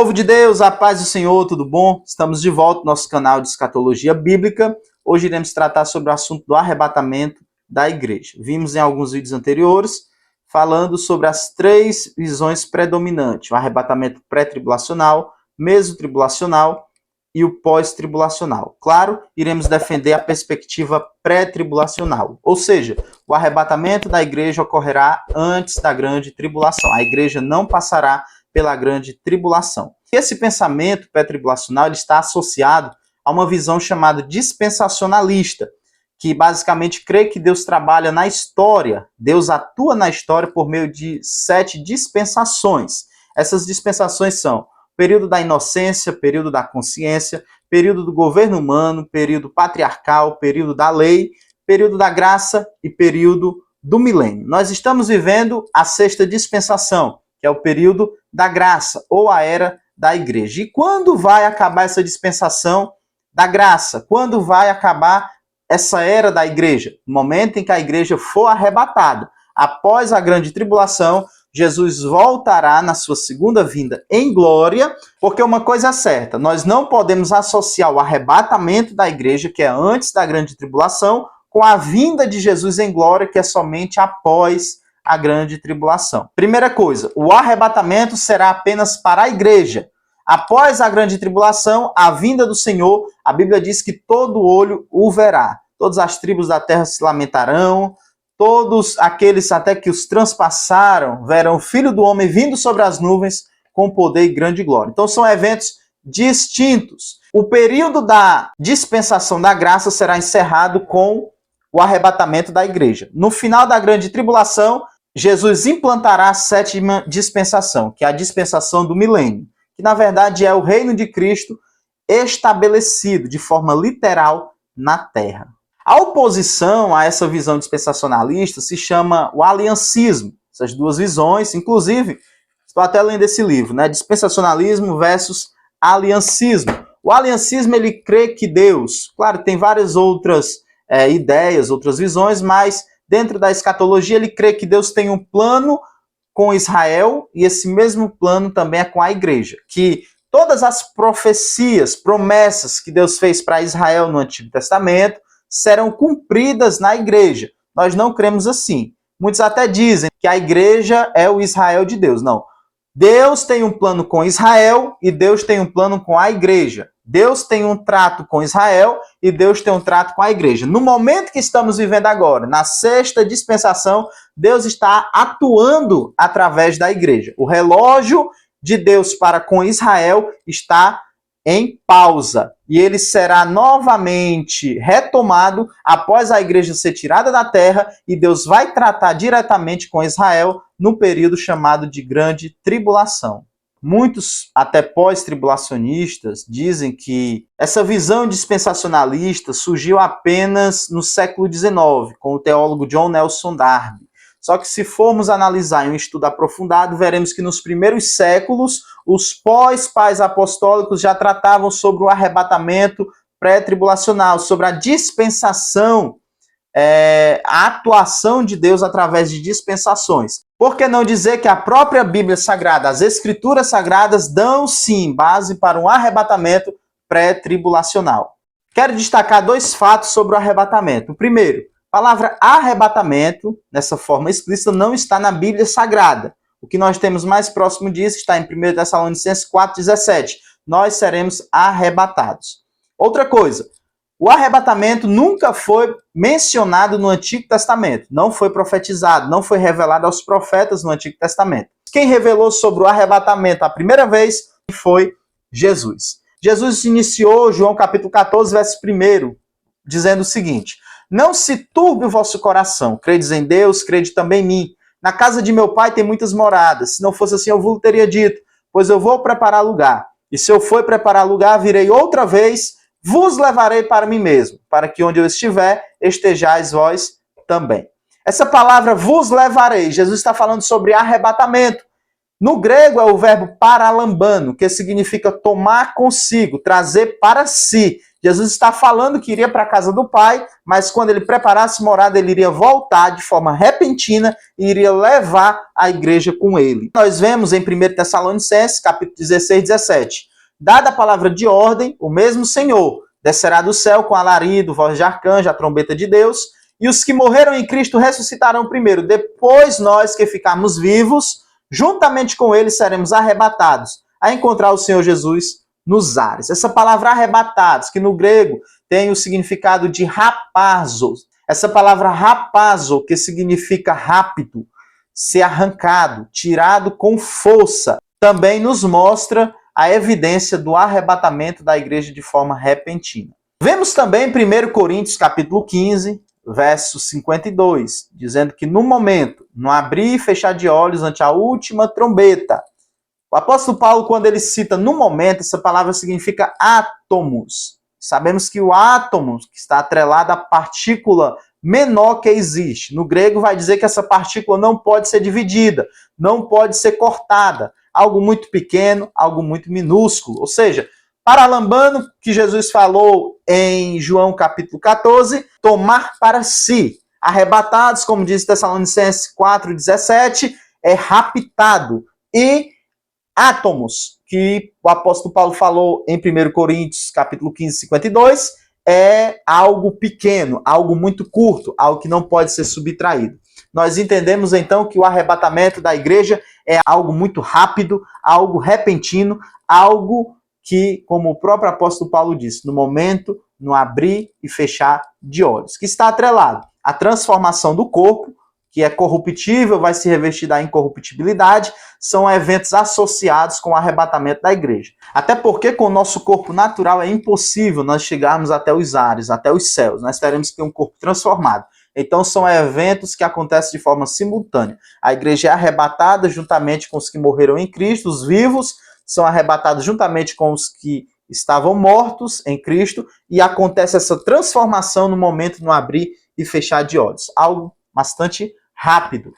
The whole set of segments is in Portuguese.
Povo de Deus, a paz do Senhor, tudo bom? Estamos de volta no nosso canal de Escatologia Bíblica. Hoje iremos tratar sobre o assunto do arrebatamento da igreja. Vimos em alguns vídeos anteriores falando sobre as três visões predominantes: o arrebatamento pré-tribulacional, mesotribulacional e o pós-tribulacional. Claro, iremos defender a perspectiva pré-tribulacional, ou seja, o arrebatamento da igreja ocorrerá antes da grande tribulação. A igreja não passará pela grande tribulação. Esse pensamento pré-tribulacional ele está associado a uma visão chamada dispensacionalista, que basicamente crê que Deus trabalha na história, Deus atua na história por meio de 7 dispensações. Essas dispensações são período da inocência, período da consciência, período do governo humano, período patriarcal, período da lei, período da graça e período do milênio. Nós estamos vivendo a 6ª dispensação, que é o período da graça, ou a era da igreja. E quando vai acabar essa dispensação da graça? Quando vai acabar essa era da igreja? No momento em que a igreja for arrebatada. Após a grande tribulação, Jesus voltará na sua segunda vinda em glória, porque uma coisa é certa, nós não podemos associar o arrebatamento da igreja, que é antes da grande tribulação, com a vinda de Jesus em glória, que é somente após a grande tribulação. Primeira coisa, o arrebatamento será apenas para a igreja. Após a grande tribulação, a vinda do Senhor, a Bíblia diz que todo olho o verá. Todas as tribos da terra se lamentarão, todos aqueles até que os transpassaram verão o Filho do Homem vindo sobre as nuvens com poder e grande glória. Então são eventos distintos. O período da dispensação da graça será encerrado com o arrebatamento da igreja. No final da grande tribulação, Jesus implantará a 7ª dispensação, que é a dispensação do milênio, que na verdade é o reino de Cristo estabelecido de forma literal na terra. A oposição a essa visão dispensacionalista se chama o aliancismo. Essas duas visões, inclusive, estou até lendo esse livro, né? Dispensacionalismo versus aliancismo. O aliancismo, ele crê que Deus, claro, tem várias outras ideias, outras visões, mas dentro da escatologia ele crê que Deus tem um plano com Israel e esse mesmo plano também é com a igreja. Que todas as profecias, promessas que Deus fez para Israel no Antigo Testamento serão cumpridas na igreja. Nós não cremos assim. Muitos até dizem que a igreja é o Israel de Deus. Não. Deus tem um plano com Israel e Deus tem um plano com a igreja. Deus tem um trato com Israel e Deus tem um trato com a igreja. No momento que estamos vivendo agora, na 6ª dispensação, Deus está atuando através da igreja. O relógio de Deus para com Israel está em pausa. E ele será novamente retomado após a igreja ser tirada da terra e Deus vai tratar diretamente com Israel no período chamado de Grande Tribulação. Muitos, até pós-tribulacionistas, dizem que essa visão dispensacionalista surgiu apenas no século XIX, com o teólogo John Nelson Darby. Só que se formos analisar em um estudo aprofundado, veremos que nos primeiros séculos, os pós-pais apostólicos já tratavam sobre o arrebatamento pré-tribulacional, sobre a dispensação, a atuação de Deus através de dispensações. Por que não dizer que a própria Bíblia Sagrada, as Escrituras Sagradas, dão sim base para um arrebatamento pré-tribulacional? Quero destacar 2 fatos sobre o arrebatamento. O primeiro, a palavra arrebatamento, nessa forma explícita, não está na Bíblia Sagrada. O que nós temos mais próximo disso está em 1 Tessalonicenses 4,17. Nós seremos arrebatados. Outra coisa, o arrebatamento nunca foi mencionado no Antigo Testamento. Não foi profetizado, não foi revelado aos profetas no Antigo Testamento. Quem revelou sobre o arrebatamento a primeira vez foi Jesus. Jesus iniciou João capítulo 14, verso 1, dizendo o seguinte: não se turbe o vosso coração, credes em Deus, crede também em mim. Na casa de meu pai tem muitas moradas. Se não fosse assim, eu vos teria dito, pois eu vou preparar lugar. E se eu for preparar lugar, virei outra vez, vos levarei para mim mesmo, para que onde eu estiver, estejais vós também. Essa palavra vos levarei, Jesus está falando sobre arrebatamento. No grego é o verbo paralambano, que significa tomar consigo, trazer para si. Jesus está falando que iria para a casa do Pai, mas quando ele preparasse morada, ele iria voltar de forma repentina e iria levar a igreja com ele. Nós vemos em 1 Tessalonicenses, capítulo 16, 17. Dada a palavra de ordem, o mesmo Senhor descerá do céu com alarido, voz de arcanjo, a trombeta de Deus, e os que morreram em Cristo ressuscitarão primeiro. Depois nós que ficarmos vivos, juntamente com eles seremos arrebatados, a encontrar o Senhor Jesus nos ares. Essa palavra arrebatados, que no grego tem o significado de rapazo. Essa palavra rapazo, que significa rápido, ser arrancado, tirado com força, também nos mostra a evidência do arrebatamento da igreja de forma repentina. Vemos também em 1 Coríntios capítulo 15, verso 52, dizendo que no momento, no abrir e fechar de olhos ante a última trombeta, o apóstolo Paulo, quando ele cita no momento, essa palavra significa átomos. Sabemos que o átomo, que está atrelado à partícula menor que existe, no grego vai dizer que essa partícula não pode ser dividida, não pode ser cortada. Algo muito pequeno, algo muito minúsculo. Ou seja, paralambando que Jesus falou em João capítulo 14, tomar para si. Arrebatados, como diz Tessalonicenses 4,17, é raptado. E átomos, que o apóstolo Paulo falou em 1 Coríntios capítulo 15, 52, é algo pequeno, algo muito curto, algo que não pode ser subtraído. Nós entendemos então que o arrebatamento da igreja é algo muito rápido, algo repentino, algo que, como o próprio apóstolo Paulo disse, no momento, no abrir e fechar de olhos, que está atrelado à transformação do corpo, que é corruptível, vai se revestir da incorruptibilidade, são eventos associados com o arrebatamento da igreja. Até porque com o nosso corpo natural é impossível nós chegarmos até os ares, até os céus. Nós teremos que ter um corpo transformado. Então são eventos que acontecem de forma simultânea. A igreja é arrebatada juntamente com os que morreram em Cristo, os vivos são arrebatados juntamente com os que estavam mortos em Cristo, e acontece essa transformação no momento no abrir e fechar de olhos. Algo bastante rápido.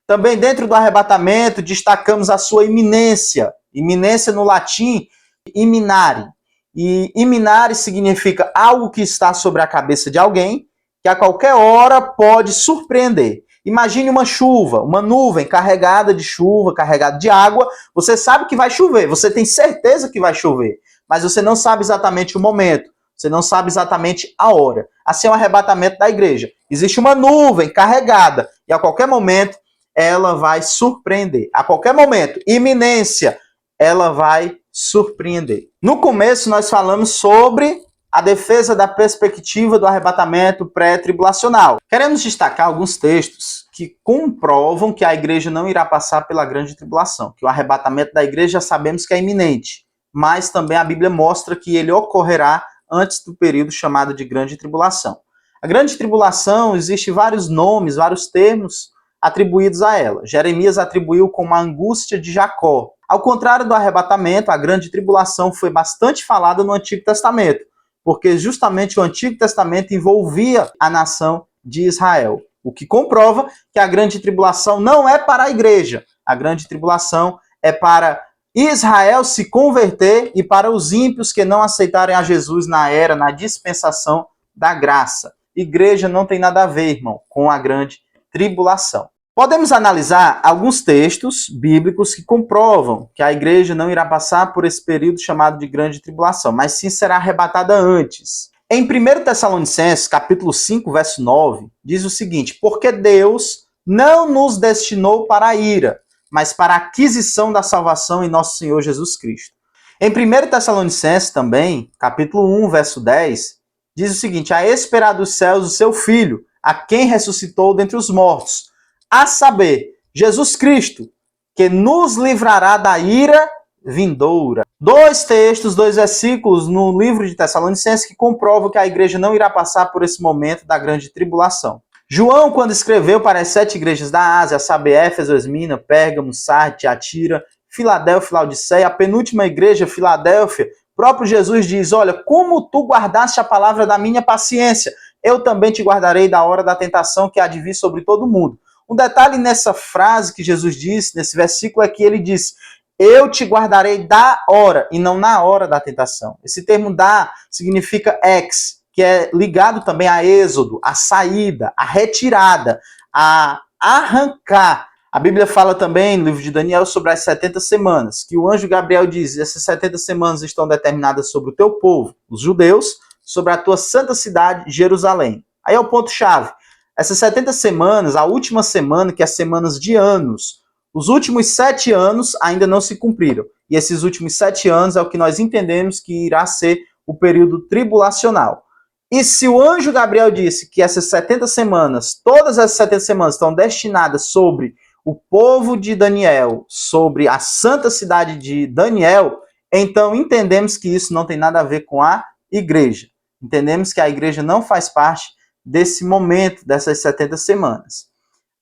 Também dentro do arrebatamento destacamos a sua iminência. Iminência no latim, iminare. E iminare significa algo que está sobre a cabeça de alguém, que a qualquer hora pode surpreender. Imagine uma chuva, uma nuvem carregada de chuva, carregada de água. Você sabe que vai chover, você tem certeza que vai chover, mas você não sabe exatamente o momento, você não sabe exatamente a hora. Assim é o arrebatamento da igreja. Existe uma nuvem carregada e a qualquer momento ela vai surpreender. A qualquer momento, iminência, ela vai surpreender. No começo nós falamos sobre a defesa da perspectiva do arrebatamento pré-tribulacional. Queremos destacar alguns textos que comprovam que a igreja não irá passar pela grande tribulação, que o arrebatamento da igreja já sabemos que é iminente, mas também a Bíblia mostra que ele ocorrerá antes do período chamado de grande tribulação. A grande tribulação, existe vários nomes, vários termos atribuídos a ela. Jeremias atribuiu como a angústia de Jacó. Ao contrário do arrebatamento, a grande tribulação foi bastante falada no Antigo Testamento, porque justamente o Antigo Testamento envolvia a nação de Israel, o que comprova que a grande tribulação não é para a igreja, a grande tribulação é para Israel se converter e para os ímpios que não aceitarem a Jesus na dispensação da graça. Igreja não tem nada a ver, irmão, com a grande tribulação. Podemos analisar alguns textos bíblicos que comprovam que a igreja não irá passar por esse período chamado de grande tribulação, mas sim será arrebatada antes. Em 1 Tessalonicenses, capítulo 5, verso 9, diz o seguinte: porque Deus não nos destinou para a ira, mas para a aquisição da salvação em nosso Senhor Jesus Cristo. Em 1 Tessalonicenses também, capítulo 1, verso 10, diz o seguinte: a esperar dos céus o seu Filho, a quem ressuscitou dentre os mortos, a saber, Jesus Cristo, que nos livrará da ira vindoura. Dois textos, dois versículos no livro de Tessalonicenses que comprovam que a igreja não irá passar por esse momento da grande tribulação. João, quando escreveu para as 7 igrejas da Ásia, a saber, Éfeso, Esmina, Pérgamo, Sardes, Tiatira, Filadélfia, Laodiceia, a penúltima igreja, Filadélfia, próprio Jesus diz: olha, como tu guardaste a palavra da minha paciência, eu também te guardarei da hora da tentação que há de vir sobre todo mundo. Um detalhe nessa frase que Jesus disse, nesse versículo, é que ele diz: eu te guardarei da hora, e não na hora da tentação. Esse termo da significa ex, que é ligado também a êxodo, a saída, a retirada, a arrancar. A Bíblia fala também, no livro de Daniel, sobre as 70 semanas, que o anjo Gabriel diz, essas 70 semanas estão determinadas sobre o teu povo, os judeus, sobre a tua santa cidade, Jerusalém. Aí é o ponto-chave. Essas 70 semanas, a última semana, que é semanas de anos, os últimos 7 anos ainda não se cumpriram. E esses últimos 7 anos é o que nós entendemos que irá ser o período tribulacional. E se o anjo Gabriel disse que essas 70 semanas, todas as 70 semanas estão destinadas sobre o povo de Daniel, sobre a santa cidade de Daniel, então entendemos que isso não tem nada a ver com a igreja. Entendemos que a igreja não faz parte desse momento, dessas 70 semanas.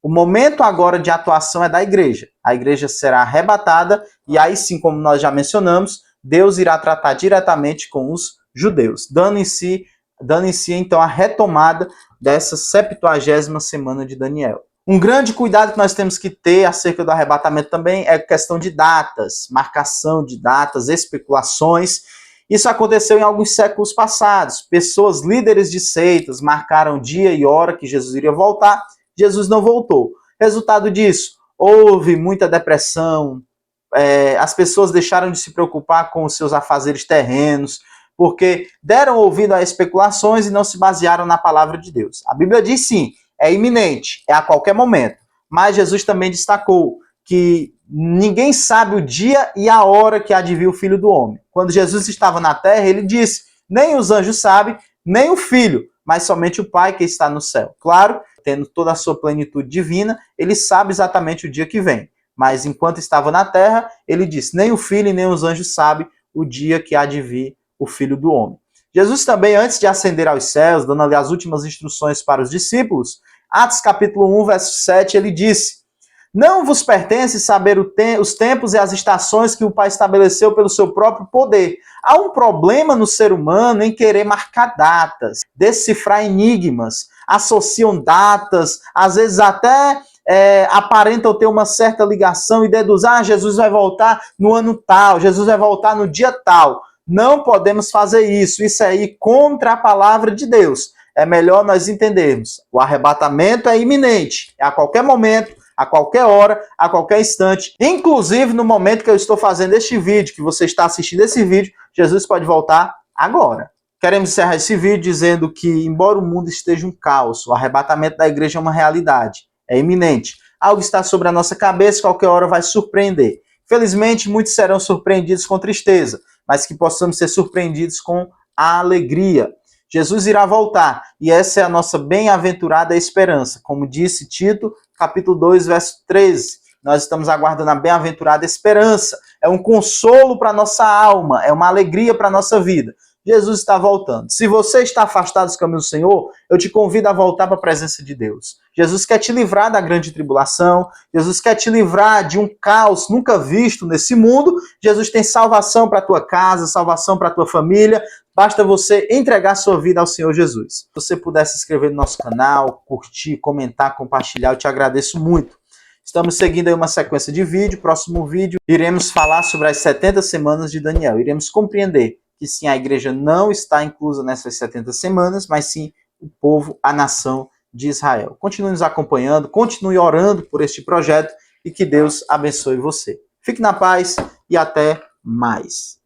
O momento agora de atuação é da igreja. A igreja será arrebatada e aí sim, como nós já mencionamos, Deus irá tratar diretamente com os judeus, dando em si então a retomada dessa 70ª semana de Daniel. Um grande cuidado que nós temos que ter acerca do arrebatamento também é a questão de datas, marcação de datas, especulações. Isso aconteceu em alguns séculos passados. Pessoas, líderes de seitas, marcaram dia e hora que Jesus iria voltar. Jesus não voltou. Resultado disso, houve muita depressão, as pessoas deixaram de se preocupar com os seus afazeres terrenos, porque deram ouvido a especulações e não se basearam na palavra de Deus. A Bíblia diz sim, é iminente, é a qualquer momento. Mas Jesus também destacou que ninguém sabe o dia e a hora que há de vir o Filho do Homem. Quando Jesus estava na terra, ele disse, nem os anjos sabem, nem o Filho, mas somente o Pai que está no céu. Claro, tendo toda a sua plenitude divina, ele sabe exatamente o dia que vem. Mas enquanto estava na terra, ele disse, nem o Filho e nem os anjos sabem o dia que há de vir o Filho do Homem. Jesus também, antes de ascender aos céus, dando ali as últimas instruções para os discípulos, Atos capítulo 1, verso 7, ele disse, não vos pertence saber os tempos e as estações que o Pai estabeleceu pelo seu próprio poder. Há um problema no ser humano em querer marcar datas, decifrar enigmas, associam datas, às vezes até aparentam ter uma certa ligação e deduzem, Jesus vai voltar no ano tal, Jesus vai voltar no dia tal. Não podemos fazer isso, isso é ir contra a palavra de Deus. É melhor nós entendermos, o arrebatamento é iminente, é a qualquer momento, a qualquer hora, a qualquer instante, inclusive no momento que eu estou fazendo este vídeo, que você está assistindo esse vídeo, Jesus pode voltar agora. Queremos encerrar esse vídeo dizendo que, embora o mundo esteja um caos, o arrebatamento da igreja é uma realidade, é iminente. Algo está sobre a nossa cabeça, qualquer hora vai surpreender. Felizmente, muitos serão surpreendidos com tristeza, mas que possamos ser surpreendidos com a alegria. Jesus irá voltar, e essa é a nossa bem-aventurada esperança. Como disse Tito, capítulo 2, verso 13. Nós estamos aguardando a bem-aventurada esperança. É um consolo para a nossa alma, é uma alegria para a nossa vida. Jesus está voltando. Se você está afastado dos caminhos do Senhor, eu te convido a voltar para a presença de Deus. Jesus quer te livrar da grande tribulação, Jesus quer te livrar de um caos nunca visto nesse mundo. Jesus tem salvação para a tua casa, salvação para a tua família. Basta você entregar sua vida ao Senhor Jesus. Se você puder se inscrever no nosso canal, curtir, comentar, compartilhar, eu te agradeço muito. Estamos seguindo aí uma sequência de vídeo. Próximo vídeo, iremos falar sobre as 70 semanas de Daniel. Iremos compreender que sim, a igreja não está inclusa nessas 70 semanas, mas sim o povo, a nação de Israel. Continue nos acompanhando, continue orando por este projeto e que Deus abençoe você. Fique na paz e até mais.